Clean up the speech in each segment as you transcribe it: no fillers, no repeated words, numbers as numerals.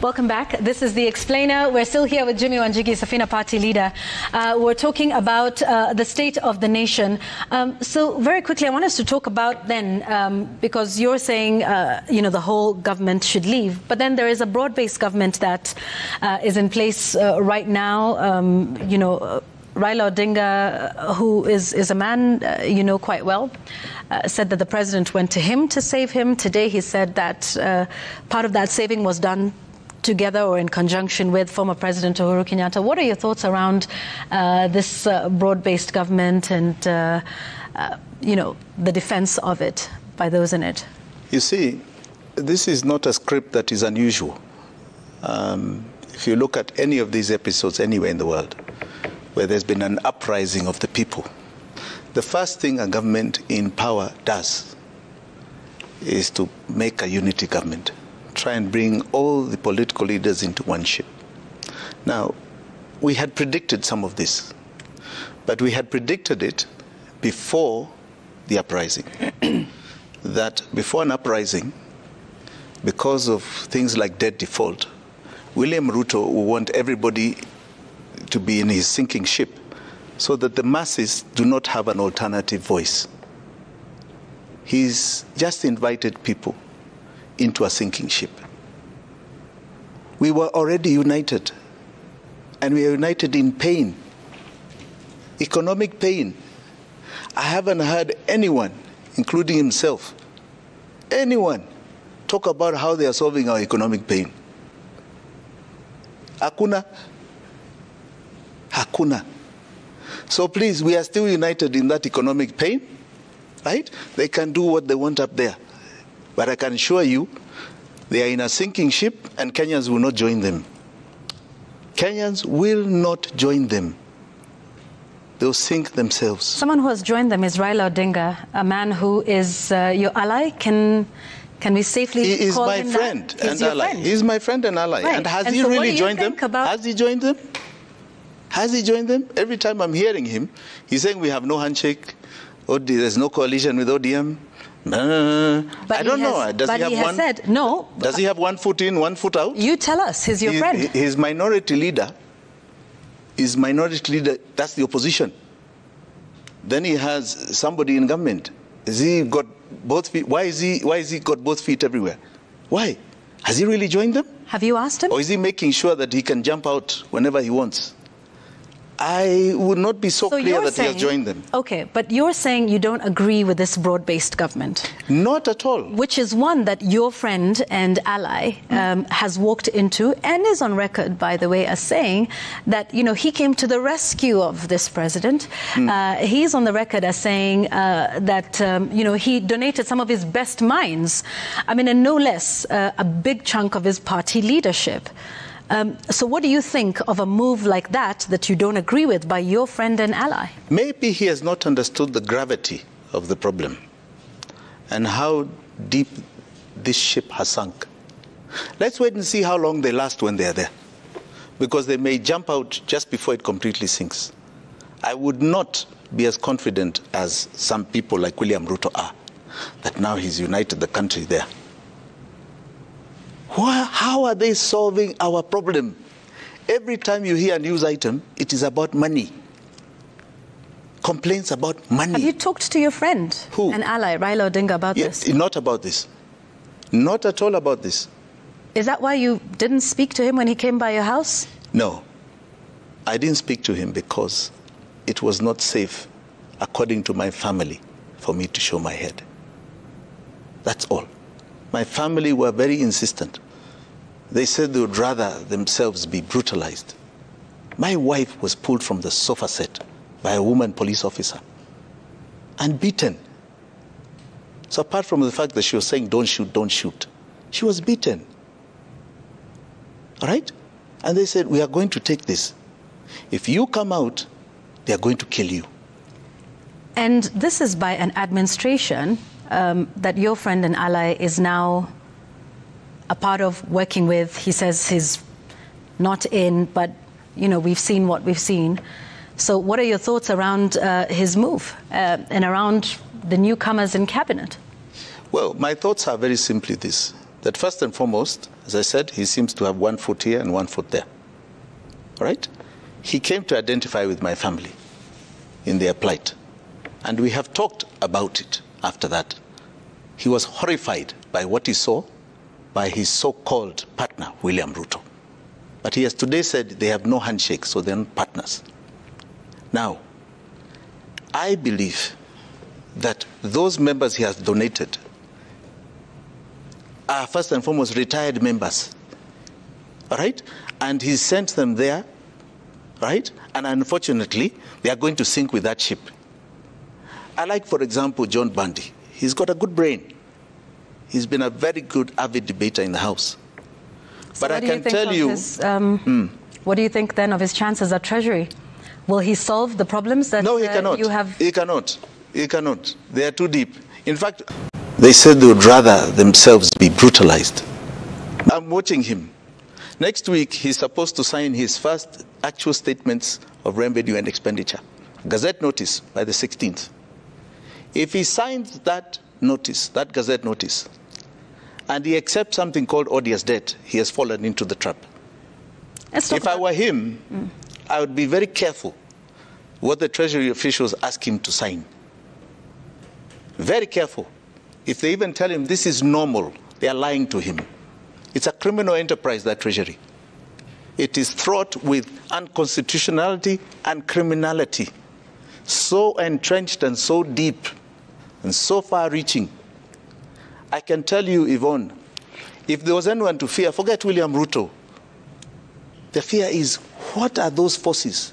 Welcome back. This is The Explainer. We're still here with Jimi Wanjigi, Safina Party leader. We're talking about the state of the nation. So very quickly, I want us to talk about then, because you're saying, the whole government should leave. But then there is a broad-based government that is in place right now. Raila Odinga, who is a man you know quite well, said that the president went to him to save him. Today he said that part of that saving was done together or in conjunction with former President Uhuru Kenyatta. What are your thoughts around this broad-based government and, the defense of it by those in it? You see, this is not a script that is unusual. If you look at any of these episodes anywhere in the world, where there's been an uprising of the people, the first thing a government in power does is to make a unity government, try and bring all the political leaders into one ship. Now, we had predicted some of this, but we had predicted it before the uprising. That before an uprising, because of things like debt default, William Ruto will want everybody to be in his sinking ship so that the masses do not have an alternative voice. He's just invited people into a sinking ship. We were already united, and we are united in pain, economic pain. I haven't heard anyone, including himself, anyone, talk about how they are solving our economic pain. Hakuna. Hakuna. So please, we are still united in that economic pain, right? They can do what they want up there. But I can assure you, they are in a sinking ship and Kenyans will not join them. Kenyans will not join them. They'll sink themselves. Someone who has joined them is Raila Odinga, a man who is your ally. Can we safely call him that? He is my friend and ally. He is my friend and ally. Right. And has he really joined them? Has he joined them? Has he joined them? Every time I'm hearing him, he's saying we have no handshake, there's no coalition with ODM. I don't know. Does he have one? Said no. Does he have 1 foot in, 1 foot out? You tell us. He's your friend. His minority leader. His minority leader. That's the opposition. Then he has somebody in government. Has he got both feet? Why is he got both feet everywhere? Why? Has he really joined them? Have you asked him? Or is he making sure that he can jump out whenever he wants? I would not be so clear that he has joined them. Okay, but you're saying you don't agree with this broad-based government? Not at all. Which is one that your friend and ally has walked into and is on record, by the way, as saying that, he came to the rescue of this president. He's on the record as saying that, he donated some of his best minds. And no less a big chunk of his party leadership. So what do you think of a move like that you don't agree with by your friend and ally? Maybe he has not understood the gravity of the problem and how deep this ship has sunk. Let's wait and see how long they last when they are there, because they may jump out just before it completely sinks. I would not be as confident as some people like William Ruto are, that now he's united the country there. How are they solving our problem? Every time you hear a news item, it is about money. Complaints about money. Have you talked to your friend and ally, Raila Odinga, about this? Not about this. Not at all about this. Is that why you didn't speak to him when he came by your house? No. I didn't speak to him because it was not safe, according to my family, for me to show my head. That's all. My family were very insistent. They said they would rather themselves be brutalized. My wife was pulled from the sofa set by a woman police officer and beaten. So apart from the fact that she was saying, don't shoot, she was beaten. All right? And they said, we are going to take this. If you come out, they are going to kill you. And this is by an administration that your friend and ally is now a part of working with. He says he's not in, but, we've seen what we've seen. So what are your thoughts around his move and around the newcomers in cabinet? Well, my thoughts are very simply this, that first and foremost, as I said, he seems to have one foot here and one foot there. All right? He came to identify with my family in their plight. And we have talked about it after that. He was horrified by what he saw by his so-called partner, William Ruto. But he has today said they have no handshake, so they're not partners. Now, I believe that those members he has donated are first and foremost retired members, all right? And he sent them there, right? And unfortunately, they are going to sink with that ship. I like, for example, John Bundy. He's got a good brain. He's been a very good, avid debater in the House. So but I can tell you... What do you think then of his chances at Treasury? Will he solve the problems that no, he cannot. You have? He cannot. He cannot. They are too deep. In fact, they said they would rather themselves be brutalized. I'm watching him. Next week, he's supposed to sign his first actual statements of revenue and expenditure. Gazette notice by the 16th. If he signs that notice, that Gazette notice, and he accepts something called odious debt, he has fallen into the trap. If I were him, I would be very careful what the Treasury officials ask him to sign. Very careful. If they even tell him this is normal, they are lying to him. It's a criminal enterprise, that Treasury. It is fraught with unconstitutionality and criminality, so entrenched and so deep and so far-reaching. I can tell you, Yvonne, if there was anyone to fear, forget William Ruto. The fear is, what are those forces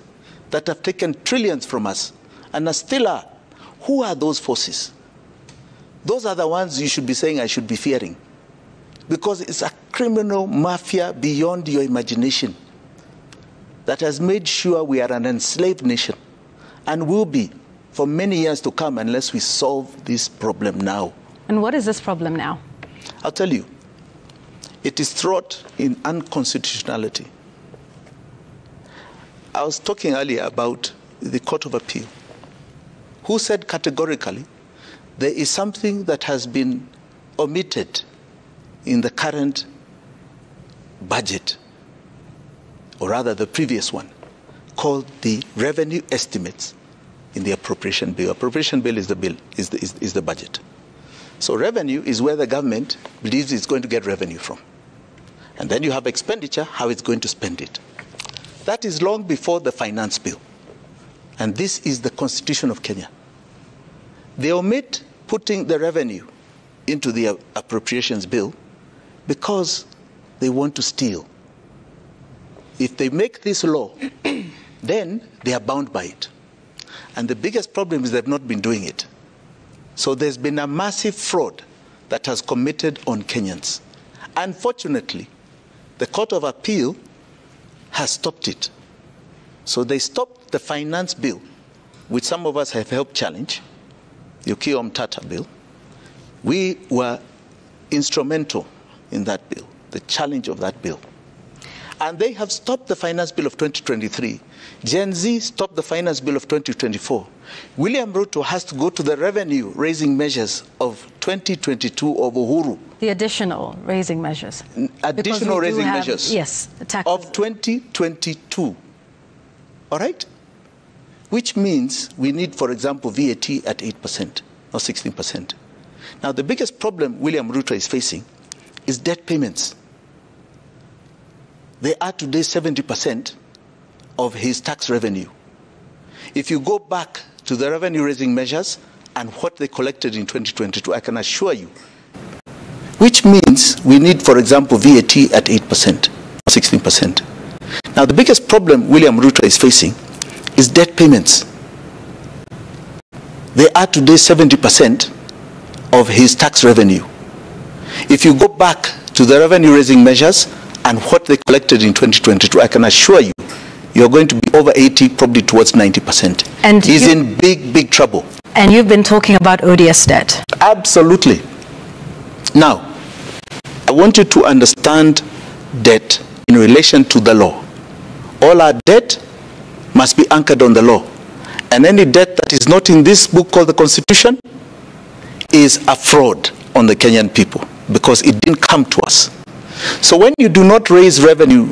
that have taken trillions from us and are still are? Who are those forces? Those are the ones you should be saying I should be fearing. Because it's a criminal mafia beyond your imagination that has made sure we are an enslaved nation and will be for many years to come unless we solve this problem now. And what is this problem now? I'll tell you. It is fraught in unconstitutionality. I was talking earlier about the Court of Appeal, who said categorically there is something that has been omitted in the current budget, or rather the previous one, called the revenue estimates in the appropriation bill. Appropriation bill is the bill, is the budget. So revenue is where the government believes it's going to get revenue from. And then you have expenditure, how it's going to spend it. That is long before the finance bill. And this is the Constitution of Kenya. They omit putting the revenue into the appropriations bill because they want to steal. If they make this law, then they are bound by it. And the biggest problem is they've not been doing it. So there's been a massive fraud that has committed on Kenyans. Unfortunately, the Court of Appeal has stopped it. So they stopped the finance bill, which some of us have helped challenge, the Okiya Mtata bill. We were instrumental in that bill, the challenge of that bill. And they have stopped the finance bill of 2023. Gen Z stopped the finance bill of 2024. William Ruto has to go to the revenue raising measures of 2022 of Uhuru. The additional raising measures. Additional raising measures. Yes, of 2022. All right? Which means we need, for example, VAT at 8% or 16%. Now, the biggest problem William Ruto is facing is debt payments. They are today 70% of his tax revenue. If you go back to the revenue-raising measures and what they collected in 2022, I can assure you, which means we need, for example, VAT at 8% or 16%. Now, the biggest problem William Ruto is facing is debt payments. They are today 70% of his tax revenue. If you go back to the revenue-raising measures and what they collected in 2022, I can assure you, you're going to be over 80, probably towards 90%. And he's in big, big trouble. And you've been talking about odious debt. Absolutely. Now, I want you to understand debt in relation to the law. All our debt must be anchored on the law. And any debt that is not in this book called the Constitution is a fraud on the Kenyan people. because it didn't come to us. So when you do not raise revenue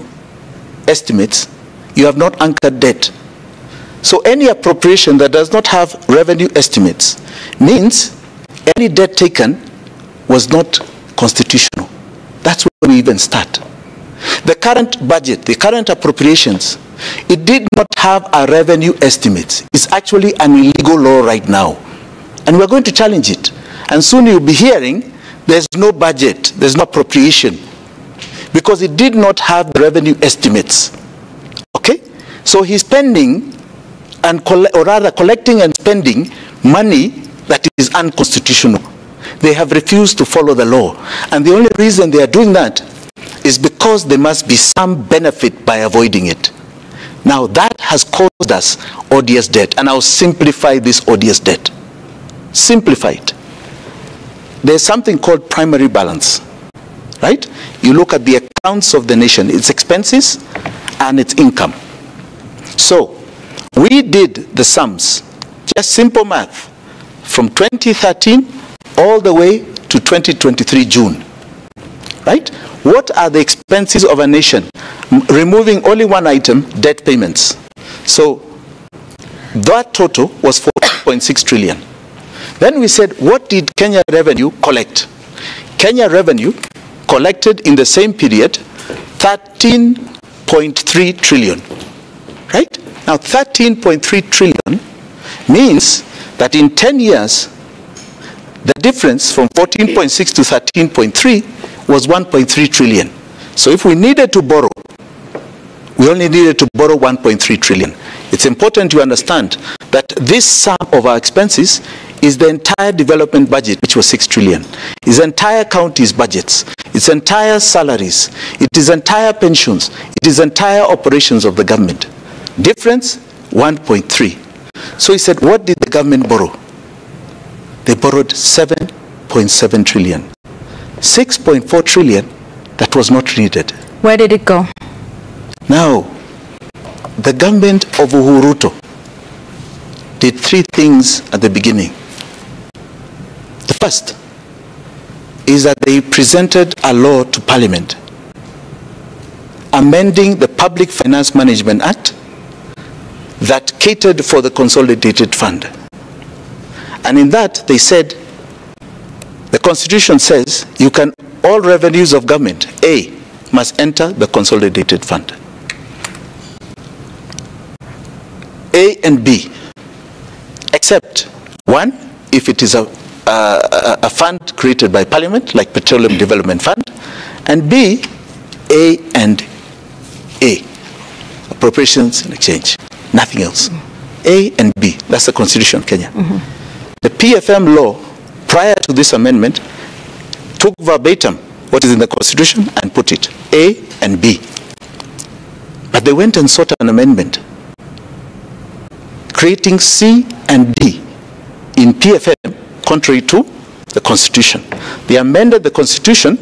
estimates, you have not anchored debt. So any appropriation that does not have revenue estimates means any debt taken was not constitutional. That's where we even start. The current budget, the current appropriations, it did not have a revenue estimate. It's actually an illegal law right now. And we're going to challenge it. And soon you'll be hearing there's no budget, there's no appropriation, because it did not have the revenue estimates. Okay? So he's spending or rather collecting and spending money that is unconstitutional. They have refused to follow the law. And the only reason they are doing that is because there must be some benefit by avoiding it. Now that has caused us odious debt, and I'll simplify this odious debt. Simplify it. There's something called primary balance, right? You look at the accounts of the nation, its expenses and its income. So we did the sums, just simple math, from 2013 all the way to 2023 June, right? What are the expenses of a nation? Removing only one item, debt payments. So that total was 4.6 trillion. Then we said, what did Kenya revenue collect? Kenya revenue collected in the same period 13.3 trillion, right? Now 13.3 trillion means that in 10 years, the difference from 14.6 to 13.3 was 1.3 trillion. So if we needed to borrow, we only needed to borrow 1.3 trillion. It's important to understand that this sum of our expenses is the entire development budget, which was 6 trillion. It's entire counties' budgets. It's entire salaries. It is entire pensions. It is entire operations of the government. Difference, 1.3. So he said, what did the government borrow? They borrowed 7.7 trillion. 6.4 trillion that was not needed. Where did it go? Now, the government of Ruto did three things at the beginning. The first is that they presented a law to Parliament amending the Public Finance Management Act that catered for the Consolidated Fund. And in that, they said, the Constitution says, all revenues of government, A, must enter the Consolidated Fund. A and B, except one, if it is a fund created by Parliament, like Petroleum Development Fund, and B, A and A, appropriations and exchange, nothing else. A and B, that's the Constitution of Kenya. The PFM law, prior to this amendment, took verbatim what is in the Constitution and put it, A and B. But they went and sought an amendment, creating C and D in PFM, contrary to the Constitution. They amended the Constitution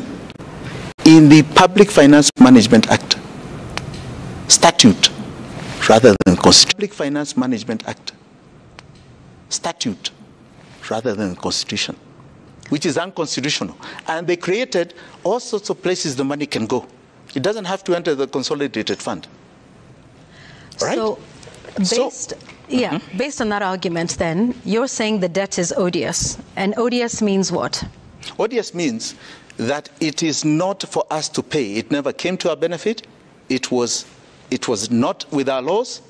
in the Public Finance Management Act. Statute, rather than Constitution. Public Finance Management Act. Statute, rather than Constitution, which is unconstitutional. And they created all sorts of places the money can go. It doesn't have to enter the Consolidated Fund. Right? So, based on that argument then, you're saying the debt is odious. And odious means what? Odious means that it is not for us to pay. It never came to our benefit. It was not with our laws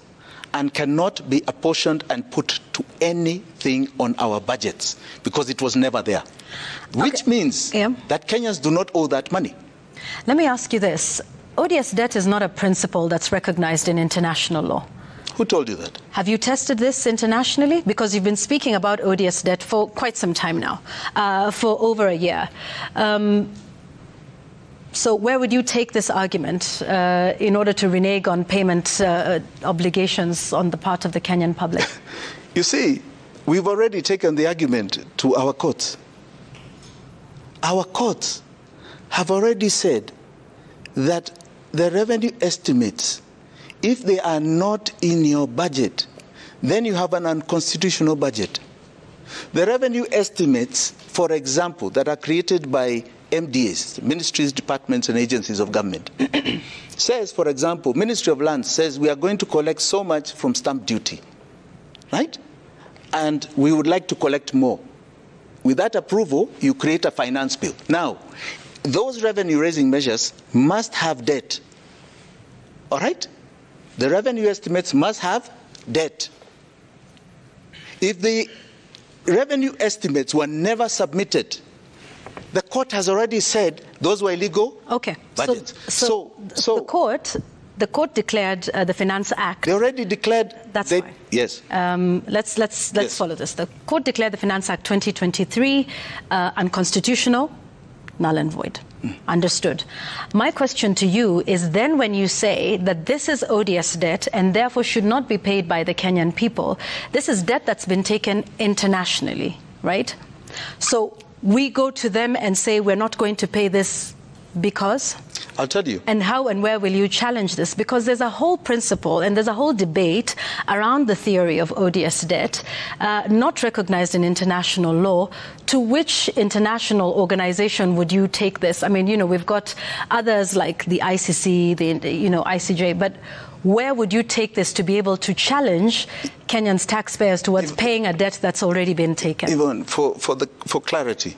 and cannot be apportioned and put to anything on our budgets because it was never there. Which means that Kenyans do not owe that money. Let me ask you this. Odious debt is not a principle that's recognized in international law. Who told you that? Have you tested this internationally? Because you've been speaking about odious debt for quite some time now, for over a year. So where would you take this argument in order to renege on payment obligations on the part of the Kenyan public? You see, we've already taken the argument to our courts. Our courts have already said that the revenue estimates, if they are not in your budget, then you have an unconstitutional budget. The revenue estimates, for example, that are created by MDAs, ministries, departments, and agencies of government, says, for example, Ministry of Lands says we are going to collect so much from stamp duty, right? And we would like to collect more. With that approval, you create a finance bill. Now, those revenue-raising measures must have debt, all right? The revenue estimates must have debt. If the revenue estimates were never submitted, the court has already said those were illegal budgets. So the court declared the Finance Act. They already declared. That's fine. Yes. Let's follow this. The court declared the Finance Act 2023 unconstitutional, null and void. Understood. My question to you is then, when you say that this is odious debt and therefore should not be paid by the Kenyan people, this is debt that's been taken internationally, right? So we go to them and say we're not going to pay this because? I'll tell you. And how and where will you challenge this? Because there's a whole principle and there's a whole debate around the theory of odious debt, not recognized in international law. To which international organization would you take this? I mean, you know, we've got others like the ICC, the ICJ, but where would you take this to be able to challenge Kenyans' taxpayers towards paying a debt that's already been taken? Even for clarity,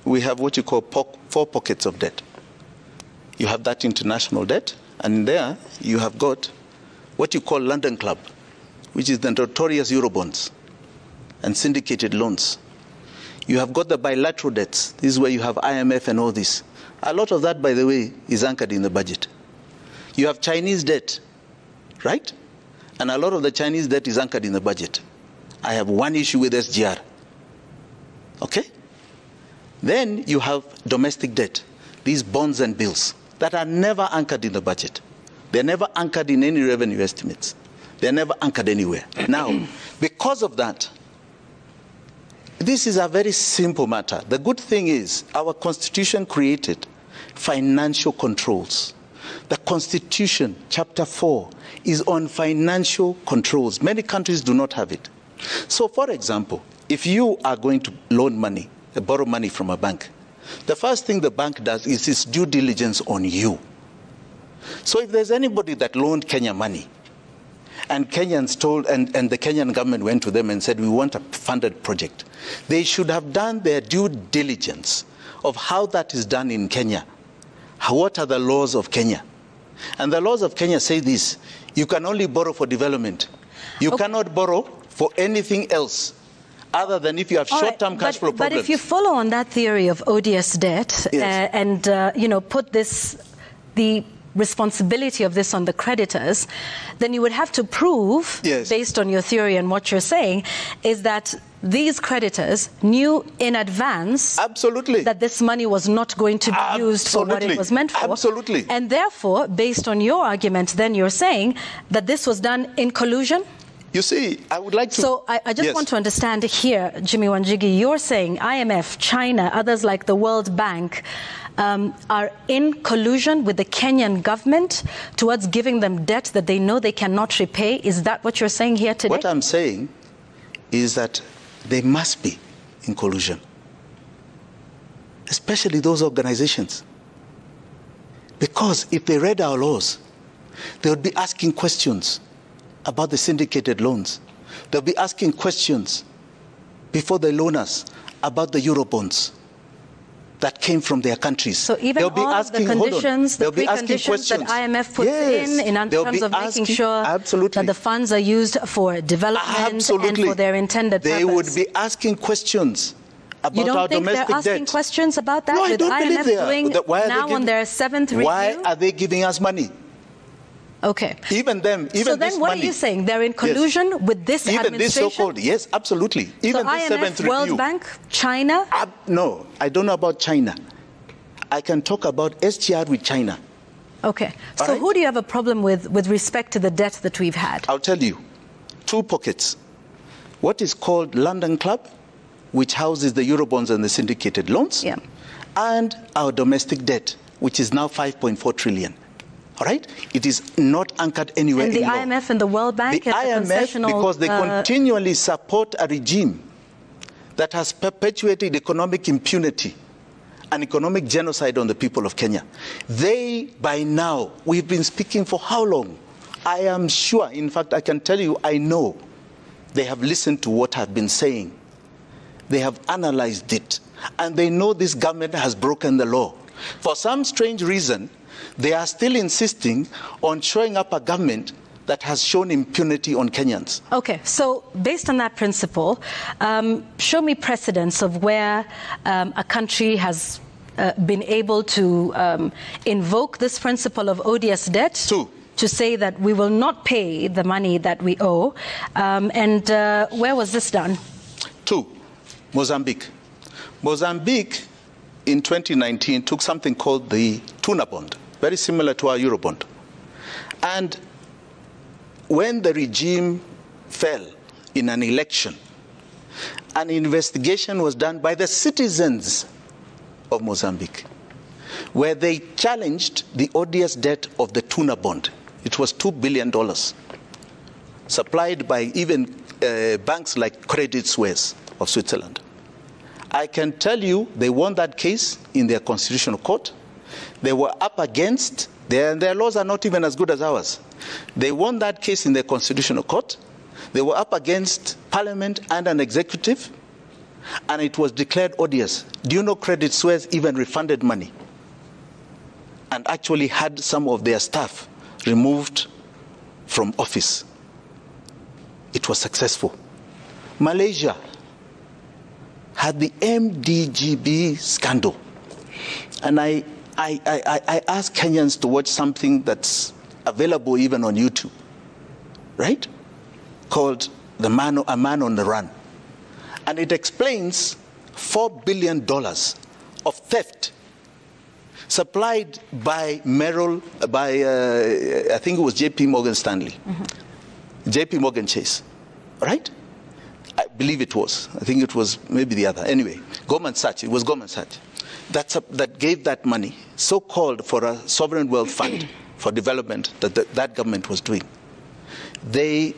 we have what you call 4 pockets of debt. You have that international debt, and there you have got what you call London Club, which is the notorious Eurobonds and syndicated loans. You have got the bilateral debts. This is where you have IMF and all this. A lot of that, by the way, is anchored in the budget. You have Chinese debt, right? And a lot of the Chinese debt is anchored in the budget. I have one issue with SGR. Okay? Then you have domestic debt, these bonds and bills that are never anchored in the budget. They're never anchored in any revenue estimates. They're never anchored anywhere. Now, because of that, this is a very simple matter. The good thing is our Constitution created financial controls. The Constitution, Chapter 4, is on financial controls. Many countries do not have it. So, for example, if you are going to loan money, borrow money from a bank, the first thing the bank does is its due diligence on you. So if there's anybody that loaned Kenya money, and Kenyans told, and the Kenyan government went to them and said, we want a funded project, they should have done their due diligence of how that is done in Kenya. What are the laws of Kenya? And the laws of Kenya say this: you can only borrow for development. You cannot borrow for anything else other than if you have short-term cash flow problems. But if you follow on that theory of odious debt, yes, and put the responsibility of this on the creditors, then you would have to prove, yes, based on your theory and what you're saying, is that these creditors knew in advance, absolutely, that this money was not going to be used for what it was meant for. Absolutely. And therefore, based on your argument, then you're saying that this was done in collusion? You see, I would like to... So I just want to understand here, Jimi Wanjigi, you're saying IMF, China, others like the World Bank are in collusion with the Kenyan government towards giving them debt that they know they cannot repay. Is that what you're saying here today? What I'm saying is that they must be in collusion, especially those organizations. Because if they read our laws, they would be asking questions about the syndicated loans. They'll be asking questions before they loan us about the Eurobonds that came from their countries. So even all of the conditions, the preconditions that IMF puts in terms of making sure that the funds are used for development and for their intended purpose. They would be asking questions about our domestic debt. You don't think they're asking questions about that? No, I don't believe they are. With IMF doing now on their 7th review? Why are they giving us money? Okay. Even them, even so then what are you saying? They're in collusion with this administration? Even this so-called, yes, absolutely. Even so this IMF, 7th review. World Bank, China? No, I don't know about China. I can talk about SGR with China. Okay. So who do you have a problem with respect to the debt that we've had? I'll tell you. 2 pockets. What is called London Club, which houses the Eurobonds and the syndicated loans, and our domestic debt, which is now 5.4 trillion. All right? It is not anchored anywhere in law. And the IMF and the World Bank? The IMF, because they continually support a regime that has perpetuated economic impunity an economic genocide on the people of Kenya. They, by now, we've been speaking for how long? I am sure, in fact, I can tell you, I know they have listened to what I've been saying. They have analyzed it, and they know this government has broken the law. For some strange reason, they are still insisting on showing up a government that has shown impunity on Kenyans. Okay, so based on that principle, show me precedents of where a country has been able to invoke this principle of odious debt. To say that we will not pay the money that we owe. And where was this done? 2, Mozambique. Mozambique in 2019 took something called the tuna bond, very similar to our Eurobond. And when the regime fell in an election, an investigation was done by the citizens of Mozambique, where they challenged the odious debt of the tuna bond. It was $2 billion, supplied by even banks like Credit Suisse of Switzerland. I can tell you they won that case in their constitutional court. They were up against, their laws are not even as good as ours. They won that case in their constitutional court. They were up against parliament and an executive, and it was declared odious. Do you know Credit Suisse even refunded money and actually had some of their staff removed from office? It was successful. Malaysia had the MDGB scandal. And I ask Kenyans to watch something that's available even on YouTube, right? Called A Man on the Run. And it explains $4 billion of theft supplied by Merrill, I think it was JP Morgan Stanley, JP Morgan Chase, right? I believe it was. I think it was maybe the other. Anyway, Goldman Sachs, it was Goldman Sachs. That gave that money, so-called for a sovereign wealth fund for development that government was doing. They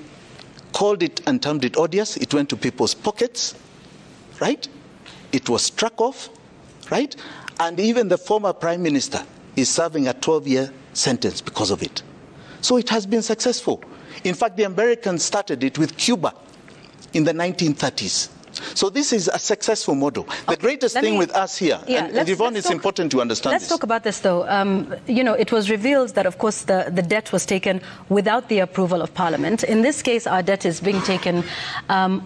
called it and termed it odious. It went to people's pockets, right? It was struck off, right? And even the former prime minister is serving a 12-year sentence because of it. So it has been successful. In fact, the Americans started it with Cuba in the 1930s. So this is a successful model. The greatest thing with us here, and Yvonne, it's important to understand this. Let's talk about this, though. You know, it was revealed that, of course, the debt was taken without the approval of Parliament. In this case, our debt is being taken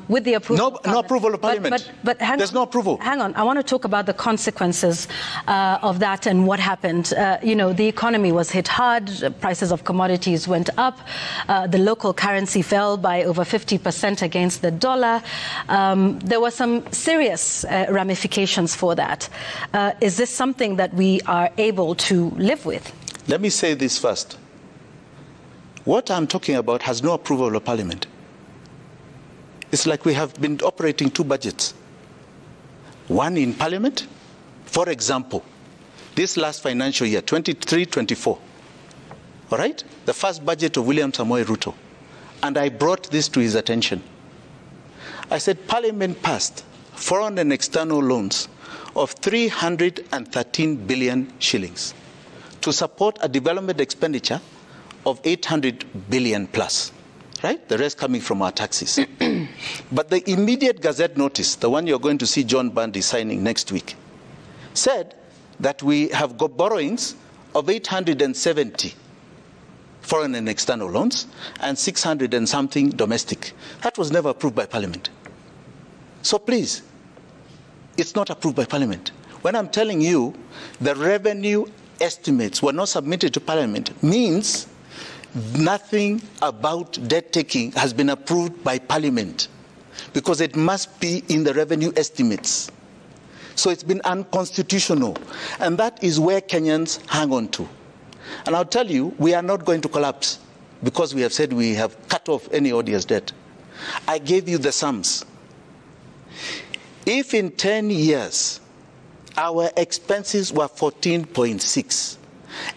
with the approval of Parliament. No approval of Parliament. But there's no approval. Hang on. I want to talk about the consequences of that and what happened. You know, the economy was hit hard. Prices of commodities went up. The local currency fell by over 50% against the dollar. There were some serious ramifications for that. Is this something that we are able to live with? Let me say this first. What I'm talking about has no approval of Parliament. It's like we have been operating 2 budgets. One in Parliament. For example, this last financial year, 23-24, all right? The first budget of William Samoei Ruto. And I brought this to his attention. I said Parliament passed foreign and external loans of 313 billion shillings to support a development expenditure of 800 billion plus, right? The rest coming from our taxes. But the immediate Gazette notice, the one you're going to see John Bundy signing next week, said that we have got borrowings of 870 foreign and external loans, and 600 and something domestic. That was never approved by Parliament. So please, it's not approved by Parliament. When I'm telling you the revenue estimates were not submitted to Parliament, means nothing about debt taking has been approved by Parliament, because it must be in the revenue estimates. So it's been unconstitutional, and that is where Kenyans hang on to. And I'll tell you, we are not going to collapse because we have said we have cut off any odious debt. I gave you the sums. If in 10 years our expenses were 14.6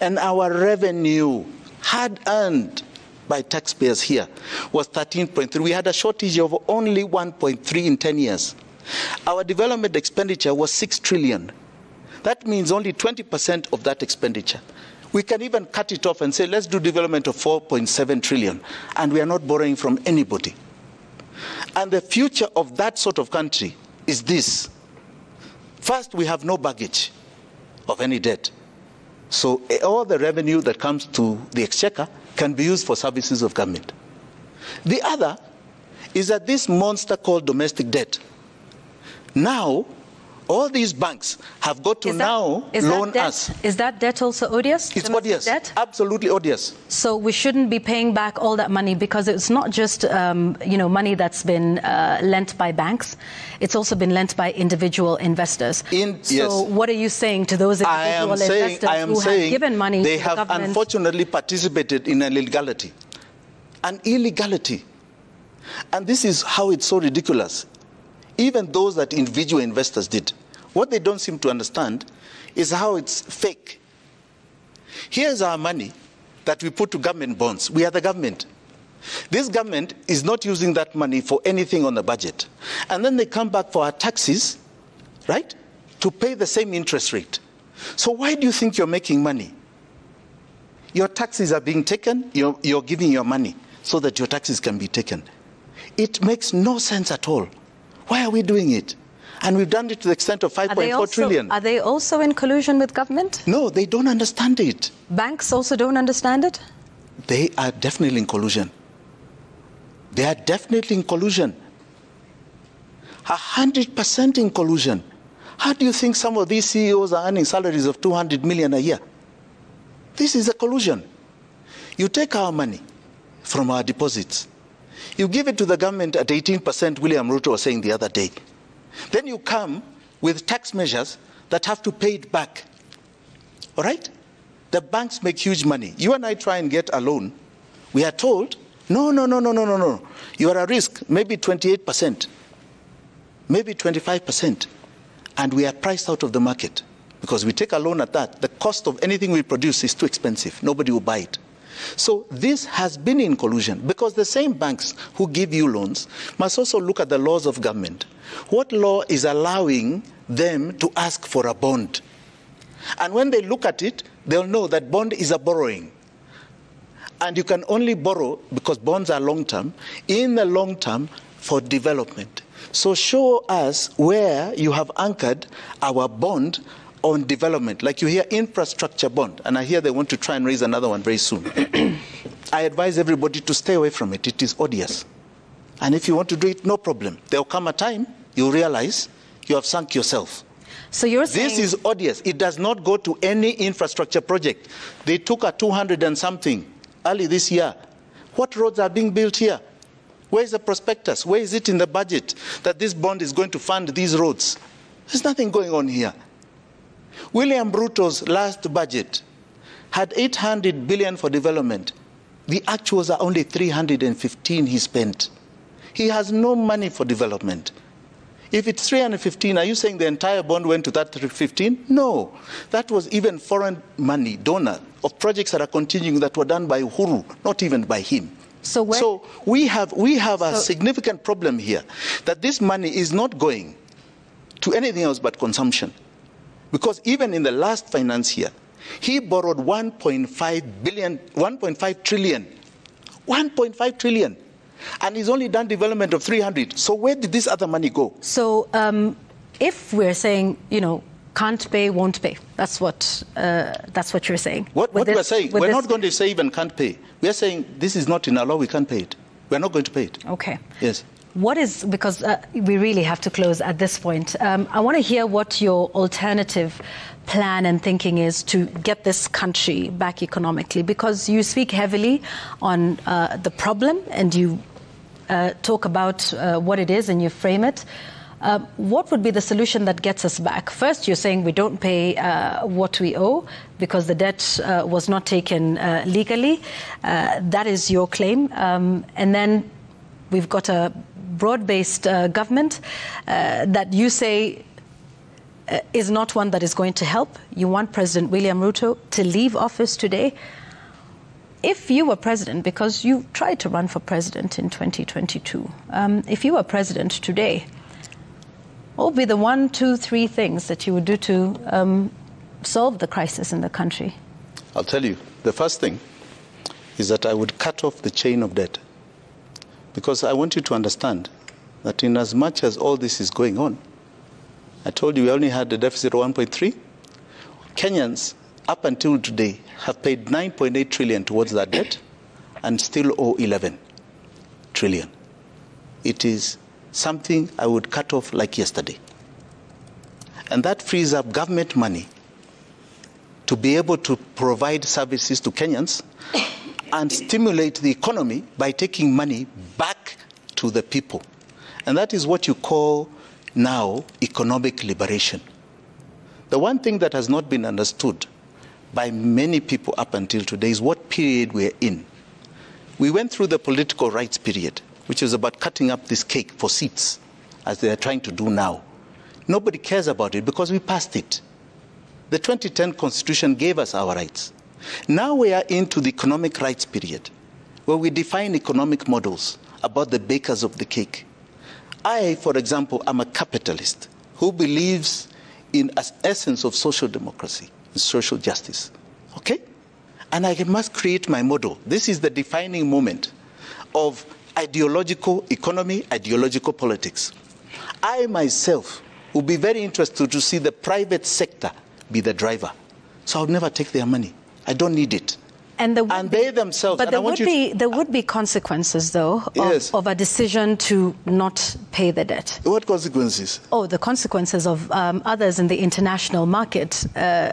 and our revenue hard earned by taxpayers here was 13.3, we had a shortage of only 1.3 in 10 years. Our development expenditure was 6 trillion. That means only 20% of that expenditure. We can even cut it off and say, let's do development of 4.7 trillion, and we are not borrowing from anybody. And the future of that sort of country is this. First, we have no baggage of any debt. So all the revenue that comes to the exchequer can be used for services of government. The other is that this monster called domestic debt. Now, all these banks have got to loan us. Is that debt also odious? It's odious. Debt? Absolutely odious. So we shouldn't be paying back all that money, because it's not just money that's been lent by banks. It's also been lent by individual investors. So what are you saying to those individual investors who have given money to the government? They have unfortunately participated in an illegality. An illegality. And this is how it's so ridiculous. Even those that individual investors did. What they don't seem to understand is how it's fake. Here's our money that we put to government bonds. We are the government. This government is not using that money for anything on the budget. And then they come back for our taxes, right, to pay the same interest rate. So why do you think you're making money? Your taxes are being taken, you're giving your money so that your taxes can be taken. It makes no sense at all. Why are we doing it? And we've done it to the extent of 5.4 trillion. Are they also in collusion with government? No, they don't understand it. Banks also don't understand it? They are definitely in collusion. They are definitely in collusion. 100% in collusion. How do you think some of these CEOs are earning salaries of 200 million a year? This is a collusion. You take our money from our deposits. You give it to the government at 18%, William Ruto was saying the other day. Then you come with tax measures that have to pay it back. All right? The banks make huge money. You and I try and get a loan. We are told, no. You are at risk, maybe 28%, maybe 25%. And we are priced out of the market because we take a loan at that. The cost of anything we produce is too expensive. Nobody will buy it. So this has been in collusion, because the same banks who give you loans must also look at the laws of government. What law is allowing them to ask for a bond? And when they look at it, they'll know that bond is a borrowing. And you can only borrow, because bonds are long-term, in the long term for development. So show us where you have anchored our bond on development, like you hear infrastructure bond, and I hear they want to try and raise another one very soon. I advise everybody to stay away from it. It is odious. And if you want to do it, no problem. There will come a time you realize you have sunk yourself. So you're saying this is odious. It does not go to any infrastructure project. They took a 200 and something early this year. What roads are being built here? Where is the prospectus? Where is it in the budget that this bond is going to fund these roads? There's nothing going on here. William Ruto's last budget had 800 billion for development. The actuals are only 315 he spent. He has no money for development. If it's 315, are you saying the entire bond went to that 315? No. That was even foreign money, donor, of projects that are continuing that were done by Uhuru, not even by him. So we have a significant problem here, that this money is not going to anything else but consumption. Because even in the last finance year, he borrowed 1.5 trillion. And he's only done development of 300. So where did this other money go? So if we're saying, can't pay, won't pay, that's what you're saying. What we're saying, we're not going to say even can't pay. We're saying this is not in our law, we can't pay it. We're not going to pay it. Okay. Yes. Because we really have to close at this point. I want to hear what your alternative plan and thinking is to get this country back economically, because you speak heavily on the problem and you talk about what it is and you frame it. What would be the solution that gets us back? First, you're saying we don't pay what we owe because the debt was not taken legally. That is your claim. And then we've got a broad-based government that you say is not one that is going to help. You want President William Ruto to leave office today. If you were president, because you tried to run for president in 2022, if you were president today, what would be the 1, 2, 3 things that you would do to solve the crisis in the country? I'll tell you. The first thing is that I would cut off the chain of debt. Because I want you to understand that in as much as all this is going on, I told you we only had a deficit of 1.3. Kenyans, up until today, have paid 9.8 trillion towards that debt and still owe 11 trillion. It is something I would cut off like yesterday. And that frees up government money to be able to provide services to Kenyans and stimulate the economy by taking money back to the people. And that is what you call now economic liberation. The one thing that has not been understood by many people up until today is what period we're in. We went through the political rights period, which is about cutting up this cake for seats, as they are trying to do now. Nobody cares about it because we passed it. The 2010 Constitution gave us our rights. Now we are into the economic rights period, where we define economic models about the bakers of the cake. I, for example, am a capitalist who believes in an essence of social democracy, social justice. Okay? And I must create my model. This is the defining moment of ideological economy, ideological politics. I myself will be very interested to see the private sector be the driver. So I'll never take their money. I don't need it. And they themselves. But there would be consequences, though, of a decision to not pay the debt. What consequences? Oh, the consequences of others in the international market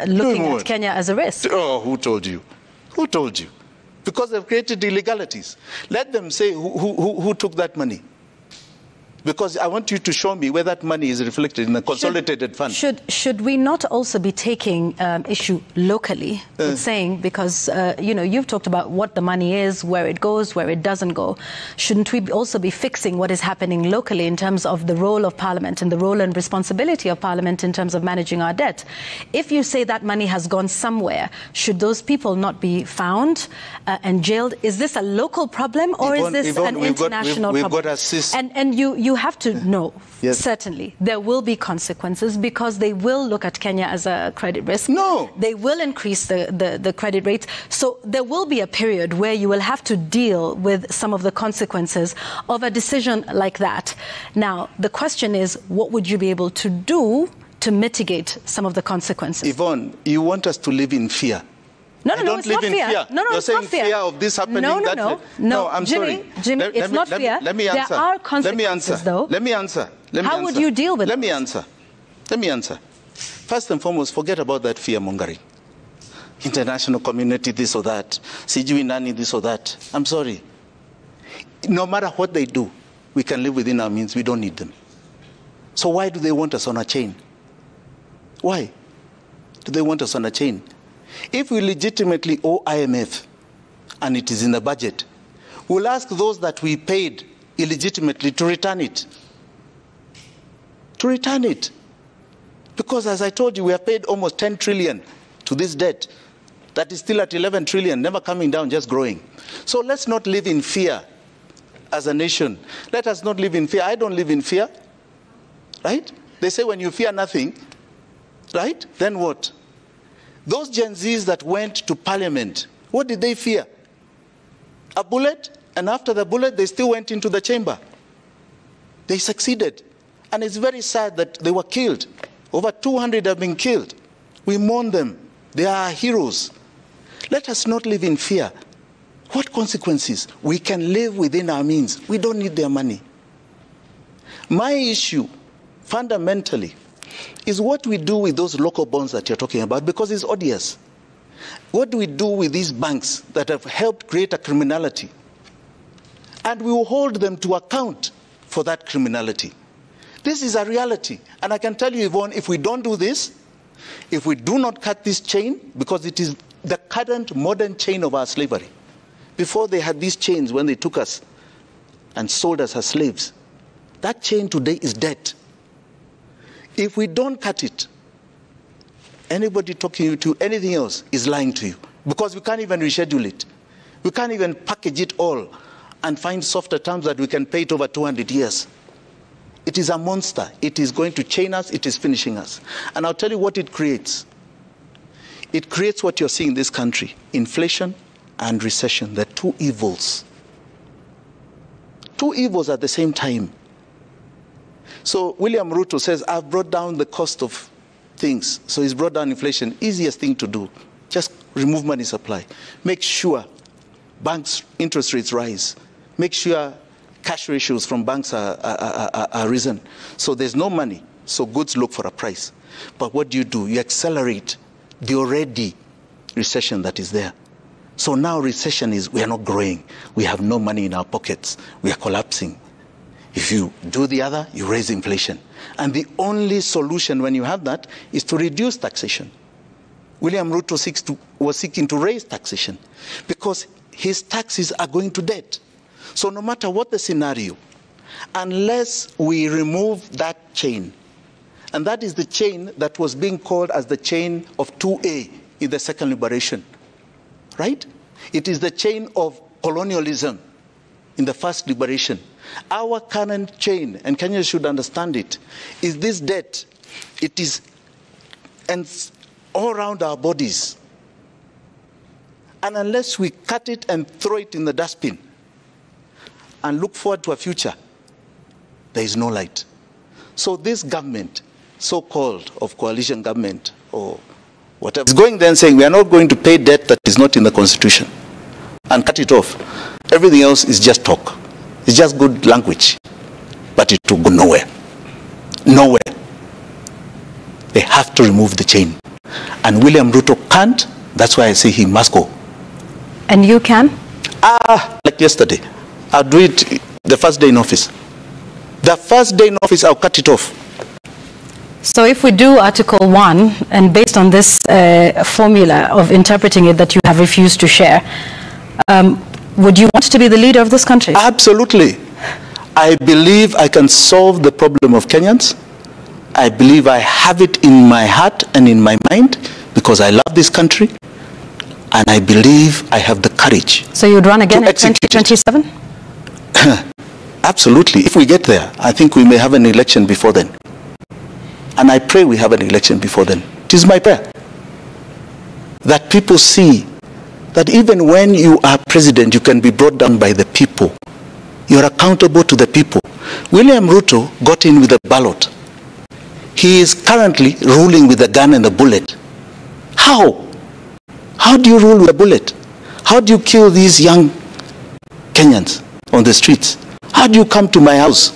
looking at Kenya as a risk. Oh, who told you? Who told you? Because they've created illegalities. Let them say who took that money. Because I want you to show me where that money is reflected in the consolidated fund. Should we not also be taking issue locally with saying, because, you've talked about what the money is, where it goes, where it doesn't go. Shouldn't we also be fixing what is happening locally in terms of the role of Parliament and the role and responsibility of Parliament in terms of managing our debt? If you say that money has gone somewhere, should those people not be found and jailed? Is this a local problem or is this an international problem? We've got assist. And you have to know, certainly, there will be consequences because they will look at Kenya as a credit risk. No. They will increase the credit rates. So there will be a period where you will have to deal with some of the consequences of a decision like that. Now, the question is, what would you be able to do to mitigate some of the consequences? Yvonne, you want us to live in fear. No, it's not fear. No, You're it's saying not fear. Fear of this happening. No, I'm sorry. Jimmy, it's not fear. Let me answer. There are consequences, though. Let me answer. How would you deal with it? Let me answer. First and foremost, forget about that fear-mongering. International community, this or that. Sijui nani, this or that. I'm sorry. No matter what they do, we can live within our means. We don't need them. So why do they want us on a chain? Why do they want us on a chain? If we legitimately owe IMF, and it is in the budget, we'll ask those that we paid illegitimately to return it. To return it. Because as I told you, we have paid almost 10 trillion to this debt. That is still at 11 trillion, never coming down, just growing. So let's not live in fear as a nation. Let us not live in fear. I don't live in fear. Right? They say when you fear nothing, right? Then what? Those Gen Zs that went to parliament, what did they fear? A bullet? And after the bullet, they still went into the chamber. They succeeded. And it's very sad that they were killed. Over 200 have been killed. We mourn them. They are heroes. Let us not live in fear. What consequences? We can live within our means. We don't need their money. My issue, fundamentally, is what we do with those local bonds that you're talking about, because it's odious. What do we do with these banks that have helped create a criminality? And we will hold them to account for that criminality. This is a reality. And I can tell you, Yvonne, if we don't do this, if we do not cut this chain, because it is the current modern chain of our slavery. Before they had these chains when they took us and sold us as slaves, that chain today is dead. If we don't cut it, anybody talking to anything else is lying to you, because we can't even reschedule it. We can't even package it all and find softer terms that we can pay it over 200 years. It is a monster. It is going to chain us. It is finishing us. And I'll tell you what it creates. It creates what you're seeing in this country: inflation and recession. They're two evils. Two evils at the same time. So William Ruto says, I've brought down the cost of things. So he's brought down inflation. Easiest thing to do. Just remove money supply. Make sure banks' interest rates rise. Make sure cash ratios from banks are risen. So there's no money. So goods look for a price. But what do? You accelerate the already recession that is there. So now recession is, we are not growing. We have no money in our pockets. We are collapsing. If you do the other, you raise inflation. And the only solution when you have that is to reduce taxation. William Ruto was seeking to raise taxation because his taxes are going to debt. So no matter what the scenario, unless we remove that chain, and that is the chain that was being called as the chain of 2A in the second liberation, right? It is the chain of colonialism in the first liberation. Our current chain, and Kenyans should understand it, is this debt. It is all around our bodies. And unless we cut it and throw it in the dustbin and look forward to a future, there is no light. So this government, so-called of coalition government or whatever, is going there and saying we are not going to pay debt that is not in the Constitution and cut it off. Everything else is just talk. It's just good language. But it will go nowhere. Nowhere. They have to remove the chain. And William Ruto can't. That's why I say he must go. And you can? Like yesterday. I'll do it the first day in office. The first day in office, I'll cut it off. So if we do Article 1, and based on this formula of interpreting it that you have refused to share, would you want to be the leader of this country? Absolutely. I believe I can solve the problem of Kenyans. I believe I have it in my heart and in my mind because I love this country. And I believe I have the courage. So you'd run again in 2027? Absolutely. If we get there, I think we may have an election before then. And I pray we have an election before then. It is my prayer that people see that even when you are president, you can be brought down by the people. You're accountable to the people. William Ruto got in with a ballot. He is currently ruling with a gun and a bullet. How? How do you rule with a bullet? How do you kill these young Kenyans on the streets? How do you come to my house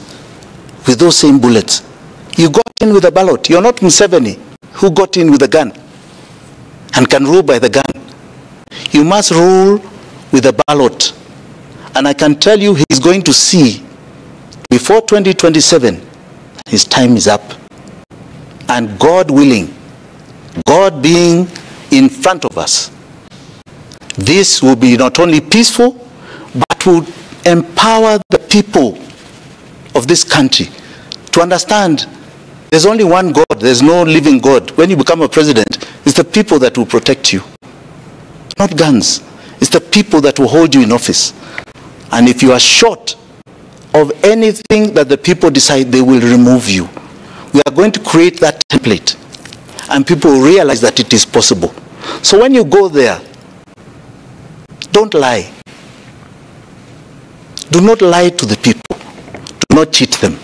with those same bullets? You got in with a ballot. You're not Museveni, who got in with a gun and can rule by the gun. You must rule with a ballot. And I can tell you he's going to see before 2027, his time is up. And God willing, God being in front of us, this will be not only peaceful, but will empower the people of this country to understand there's only one God, there's no living God. When you become a president, it's the people that will protect you. Not guns. It's the people that will hold you in office. And if you are short of anything that the people decide, they will remove you. We are going to create that template. And people will realize that it is possible. So when you go there, don't lie. Do not lie to the people. Do not cheat them.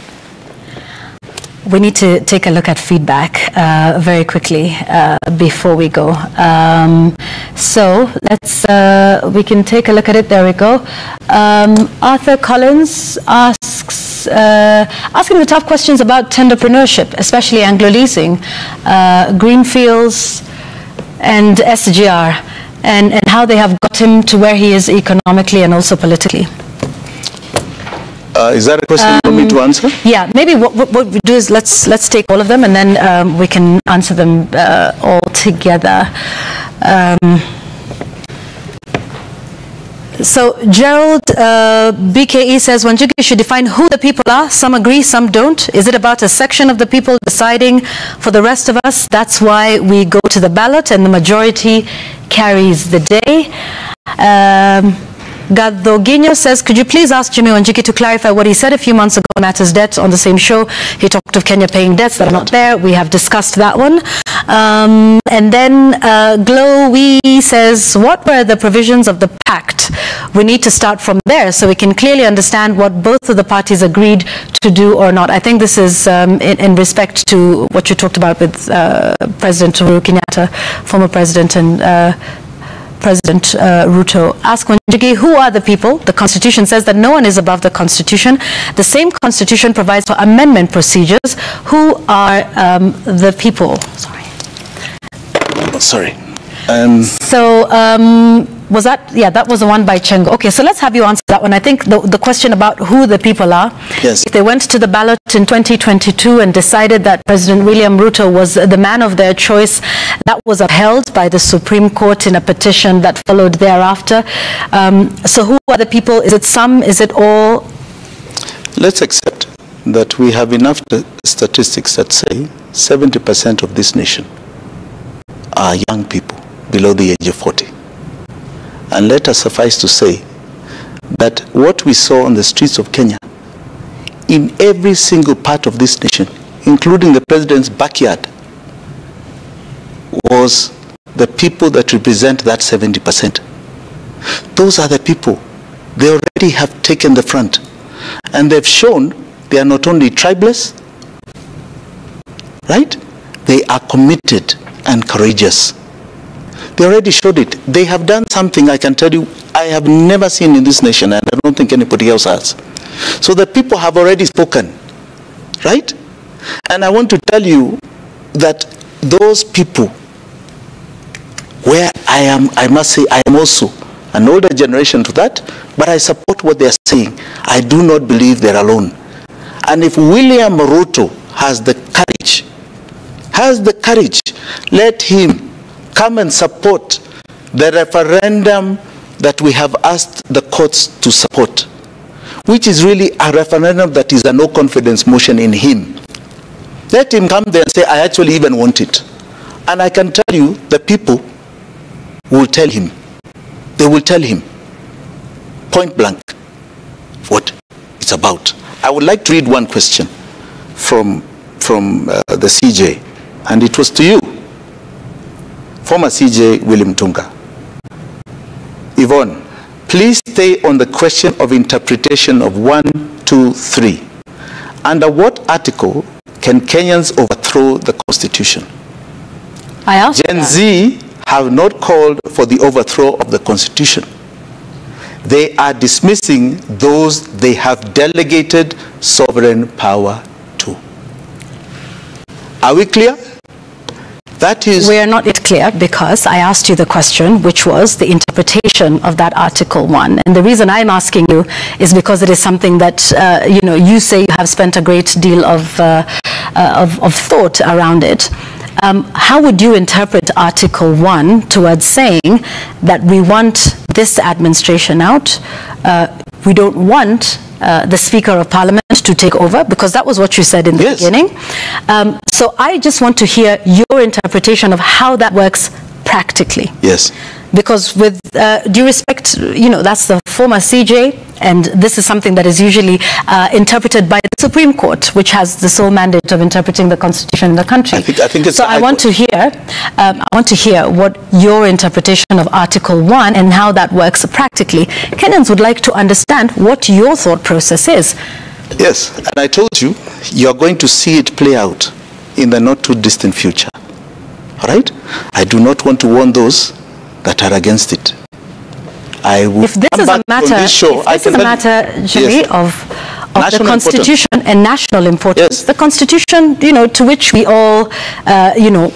We need to take a look at feedback very quickly before we go. So let's, we can take a look at it. There we go. Arthur Collins asks, asking the tough questions about tenderpreneurship, especially Anglo-leasing, greenfields and SGR, and how they have got him to where he is economically and also politically. Is that a question for me to answer? Yeah, maybe what we do is let's take all of them and then we can answer them all together. So Gerald BKE says Wanjigi should define who the people are. Some agree, some don't. Is it about a section of the people deciding for the rest of us? That's why we go to the ballot and the majority carries the day. Gadogino says, could you please ask Jimi Wanjigi to clarify what he said a few months ago on Matters Debts on the same show? He talked of Kenya paying debts that are not there. We have discussed that one. And then Glowy says, what were the provisions of the pact? We need to start from there so we can clearly understand what both of the parties agreed to do or not. I think this is in respect to what you talked about with President Uhuru Kenyatta, former president, and President Ruto. Ask Wanjigi, who are the people? The Constitution says that no one is above the Constitution. The same Constitution provides for amendment procedures. Who are the people? Sorry. Was that, yeah, that was the one by Chengo. Okay, so let's have you answer that one. I think the question about who the people are, yes. If they went to the ballot in 2022 and decided that President William Ruto was the man of their choice, that was upheld by the Supreme Court in a petition that followed thereafter. So who are the people? Is it some? Is it all? Let's accept that we have enough statistics that say 70% of this nation are young people below the age of 40. And let us suffice to say that what we saw on the streets of Kenya, in every single part of this nation, including the president's backyard, was the people that represent that 70%. Those are the people. They already have taken the front. And they've shown they are not only tribeless, right? They are committed and courageous. They already showed it. They have done something, I can tell you, I have never seen in this nation, and I don't think anybody else has. So the people have already spoken, right? And I want to tell you that those people, where I am, I must say, I am also an older generation to that, but I support what they are saying. I do not believe they're alone. And if William Ruto has the courage, let him come and support the referendum that we have asked the courts to support, which is really a referendum that is a no confidence motion in him. Let him come there and say, I actually even want it. And I can tell you, the people will tell him. They will tell him, point blank, what it's about. I would like to read one question from the CJ, and it was to you. Former CJ William Tunga. Yvonne, please stay on the question of interpretation of 1, 2, 3. Under what article can Kenyans overthrow the Constitution? I asked Gen Z have not called for the overthrow of the Constitution. They are dismissing those they have delegated sovereign power to. Are we clear? That is... We are not yet clear because I asked you the question, which was the interpretation of that Article 1. And the reason I'm asking you is because it is something that, you say you have spent a great deal of thought around it. How would you interpret Article 1 towards saying that we want this administration out, we don't want the Speaker of Parliament to take over, because that was what you said in the beginning. So I just want to hear your interpretation of how that works practically. Yes. Because with due respect, that's the former CJ, and this is something that is usually interpreted by the Supreme Court, which has the sole mandate of interpreting the Constitution in the country. I think it's so I want to hear what your interpretation of Article 1 and how that works practically. Kenyans would like to understand what your thought process is. Yes, and I told you, you're going to see it play out in the not too distant future. All right? I do not want to warn those that are against it. I will if this is a matter, Jimmy, yes, of the Constitution and national importance, yes, the Constitution, to which we all,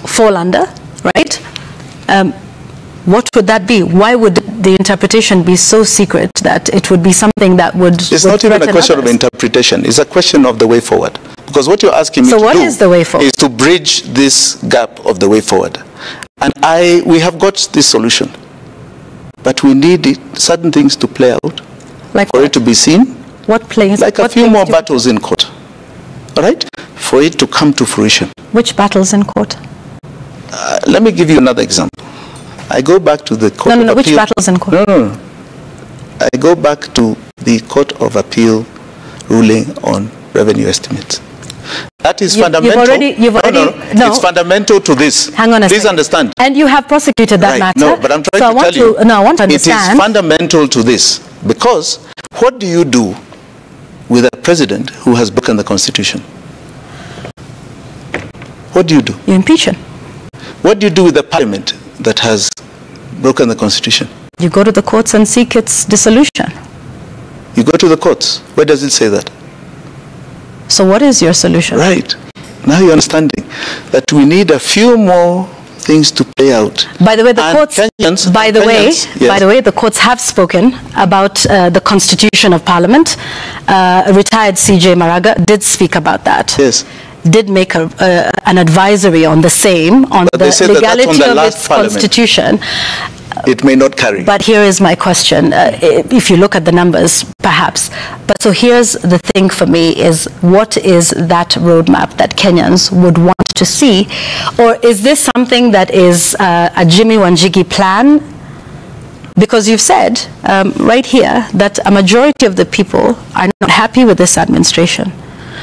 fall under, right? What would that be? Why would the interpretation be so secret that it would be something that would... It's not even a question of interpretation. It's a question of the way forward. Because what you're asking me to do is the way forward? Is to bridge this gap of the way forward. And we have got this solution. But we need certain things to play out, like for it to be seen. What plays? Like a few more battles in court. All right? For it to come to fruition. Which battles in court? Let me give you another example. I go back to the court. Which battles in court? No. I go back to the Court of Appeal ruling on revenue estimates. That is fundamental. It's fundamental to this. Hang on a Please second. understand. And you have prosecuted that matter. No, but I'm trying to tell you. No, I want to understand. It is fundamental to this. Because what do you do with a president who has broken the Constitution? What do you do? You impeach him. What do you do with the parliament that has broken the Constitution? You go to the courts and seek its dissolution. You go to the courts. Where does it say that? So what is your solution? Right. Now you're understanding that we need a few more things to play out. By the way, the courts. By the way, the courts have spoken about the Constitution of Parliament. Retired C.J. Maraga did speak about that. Yes. Did make an advisory on the same, on the legality of its constitution. It may not carry. But here is my question, if you look at the numbers, perhaps. But so here's the thing for me is, what is that roadmap that Kenyans would want to see? Or is this something that is a Jimi Wanjigi plan? Because you've said right here that a majority of the people are not happy with this administration.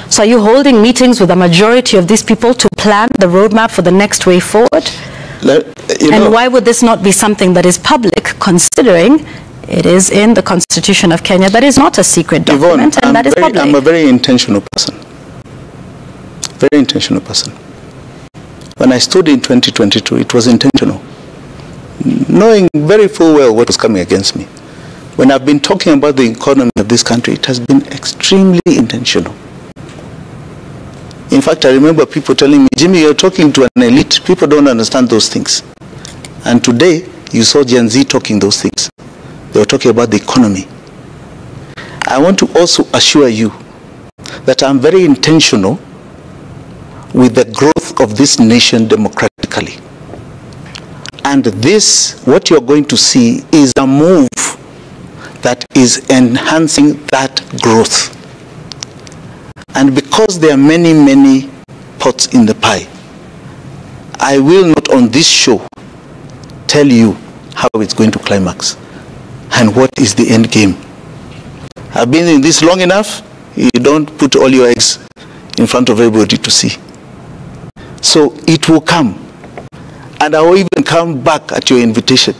So are you holding meetings with a majority of these people to plan the roadmap for the next way forward? And why would this not be something that is public, considering it is in the Constitution of Kenya? That is not a secret document, Yvonne, and that is public. I'm a very intentional person. Very intentional person. When I stood in 2022, it was intentional. Knowing very full well what was coming against me. When I've been talking about the economy of this country, it has been extremely intentional. In fact, I remember people telling me, Jimmy, you're talking to an elite. People don't understand those things. And today, you saw Gen Z talking those things. They were talking about the economy. I want to also assure you that I'm very intentional with the growth of this nation democratically. And this, what you're going to see, is a move that is enhancing that growth. And because there are many, many pots in the pie, I will not on this show tell you how it's going to climax and what is the end game. I've been in this long enough. You don't put all your eggs in front of everybody to see. So it will come. And I will even come back at your invitation.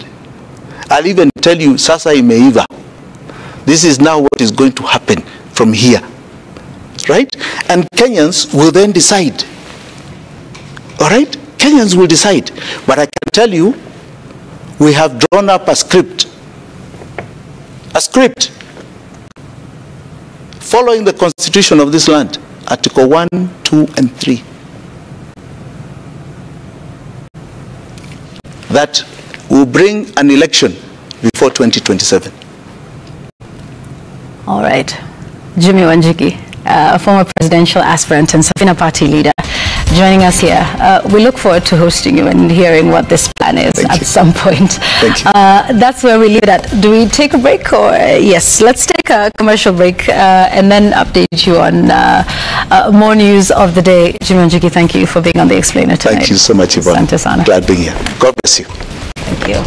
I'll even tell you, Sasa imeiva. This is now what is going to happen from here. Right? And Kenyans will then decide. All right? Kenyans will decide. But I can tell you, we have drawn up a script. A script. Following the constitution of this land. Article 1, 2, and 3. That will bring an election before 2027. All right. Jimi Wanjigi, former presidential aspirant and Safina party leader, joining us here. We look forward to hosting you and hearing what this plan is at some point. Thank you. That's where we leave it at. Do we take a break or yes? Let's take a commercial break and then update you on more news of the day. Jimi Wanjigi, thank you for being on The Explainer tonight. Thank you so much, Yvonne. Glad being here. God bless you. Thank you.